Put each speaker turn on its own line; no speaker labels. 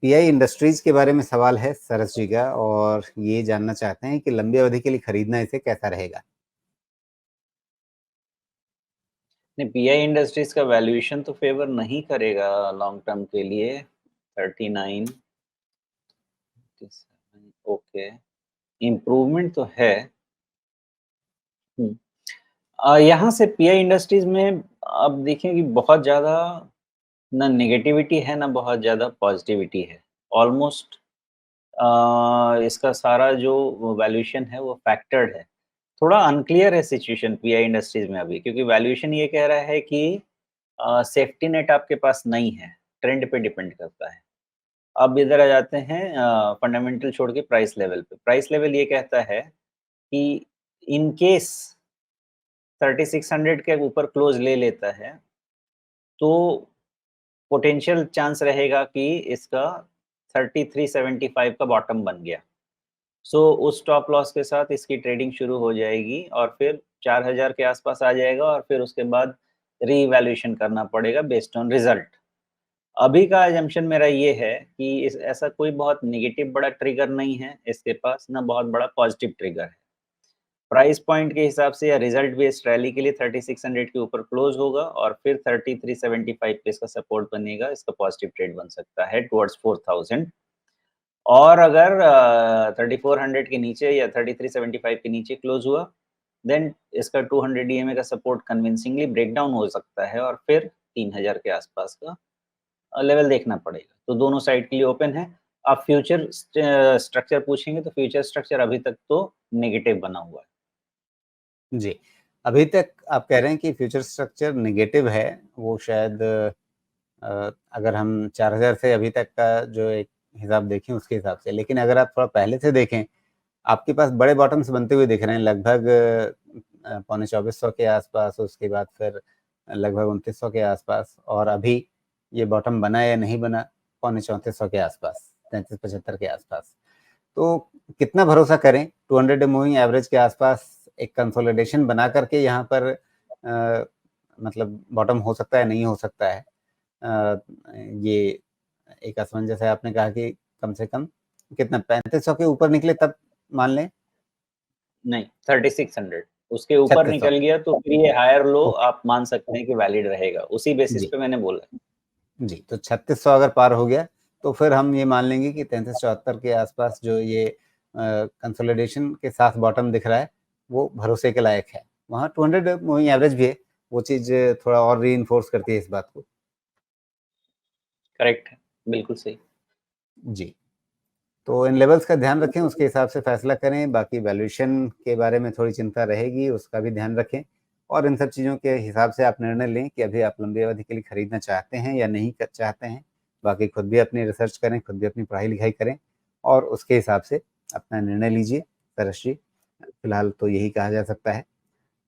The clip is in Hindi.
पीआई इंडस्ट्रीज के बारे में सवाल है सरस जी का, और ये जानना चाहते हैं कि लंबी अवधि के लिए खरीदना इसे कैसा रहेगा।
नहीं, पीआई इंडस्ट्रीज का वैल्यूएशन तो फेवर नहीं करेगा लॉन्ग टर्म के लिए। 39 ओके, इम्प्रूवमेंट तो है। यहाँ से पीआई इंडस्ट्रीज में अब देखिए कि बहुत ज़्यादा ना नेगेटिविटी है ना बहुत ज़्यादा पॉजिटिविटी है। ऑलमोस्ट इसका सारा जो वैल्यूएशन है वो फैक्टर्ड है। थोड़ा अनक्लियर है सिचुएशन पीआई इंडस्ट्रीज में अभी, क्योंकि वैल्यूएशन ये कह रहा है कि सेफ्टी नेट आपके पास नहीं है, ट्रेंड पे डिपेंड करता है। अब इधर आ जाते हैं फंडामेंटल छोड़ के प्राइस लेवल पे। प्राइस लेवल ये कहता है कि इन केस 3600 के ऊपर क्लोज ले लेता है, तो पोटेंशियल चांस रहेगा कि इसका 3375 का बॉटम बन गया। सो उस स्टॉप लॉस के साथ इसकी ट्रेडिंग शुरू हो जाएगी और फिर 4000 के आसपास आ जाएगा और फिर उसके बाद रीवैल्यूएशन करना पड़ेगा बेस्ड ऑन रिजल्ट। अभी का अजम्पशन मेरा ये है कि इस ऐसा कोई बहुत नेगेटिव बड़ा ट्रिगर नहीं है इसके पास, ना बहुत बड़ा पॉजिटिव ट्रिगर है। प्राइस पॉइंट के हिसाब से या रिजल्ट बेस्ड रैली के लिए 3600 के ऊपर क्लोज होगा और फिर 3375 पे इसका सपोर्ट बनेगा। इसका पॉजिटिव ट्रेड बन सकता है टुवर्ड्स 4000। और अगर 3400 के नीचे या 3375 के नीचे क्लोज हुआ, देन इसका 200 ईएमए का सपोर्ट कन्विंसिंगली ब्रेक डाउन हो सकता है और फिर 3000 के आसपास का लेवल देखना पड़ेगा। तो दोनों साइड के लिए ओपन है। आप फ्यूचर स्ट्रक्चर पूछेंगे तो फ्यूचर स्ट्रक्चर अभी तक तो नेगेटिव बना हुआ है।
जी, अभी तक आप कह रहे हैं कि फ्यूचर स्ट्रक्चर नेगेटिव है, वो शायद अगर हम 4000 से अभी तक का जो एक हिसाब देखें उसके हिसाब से, लेकिन अगर आप थोड़ा पहले से देखें, आपके पास बड़े बॉटम्स बनते हुए दिख रहे हैं लगभग पौने 2400 के आसपास, उसके बाद फिर लगभग 2900 के आसपास, और अभी ये बॉटम बना या नहीं बना पौने 3400 के आसपास, 3375 के आसपास। तो कितना भरोसा करें 200 मूविंग एवरेज के आसपास एक कंसोलिडेशन बना करके यहाँ पर मतलब बॉटम हो सकता है, नहीं हो सकता है। ये एक असमंजस है। आपने कहा कि कम से कम कितना 3500 के ऊपर निकले तब मान लें?
नहीं, 3600 उसके ऊपर
3600
निकल गया तो फिर ये हायर लो
ओके।
आप मान सकते हैं कि वैलिड रहेगा। उसी बेसिस
जी
पे मैंने बोला।
जी, तो 3600 अगर पार हो गया तो फिर हम ये मान लेंगे कि 3374 के आसपास जो ये कंसोलिडेशन के साथ बॉटम दिख रहा है वो भरोसे के लायक है। वहाँ 200 मूविंग एवरेज भी है, वो चीज़ थोड़ा और रीइंफोर्स करती है इस बात को।
करेक्ट है, बिल्कुल सही।
जी, तो इन लेवल्स का ध्यान रखें, उसके हिसाब से फैसला करें। बाकी वैल्यूएशन के बारे में थोड़ी चिंता रहेगी, उसका भी ध्यान रखें, और इन सब चीज़ों के हिसाब से आप निर्णय लें कि अभी आप लंबी अवधि के लिए खरीदना चाहते हैं या नहीं चाहते हैं। बाकी खुद भी अपनी रिसर्च करें, खुद भी अपनी पढ़ाई लिखाई करें और उसके हिसाब से अपना निर्णय लीजिए। सरस जी, फिलहाल तो यही कहा जा सकता है।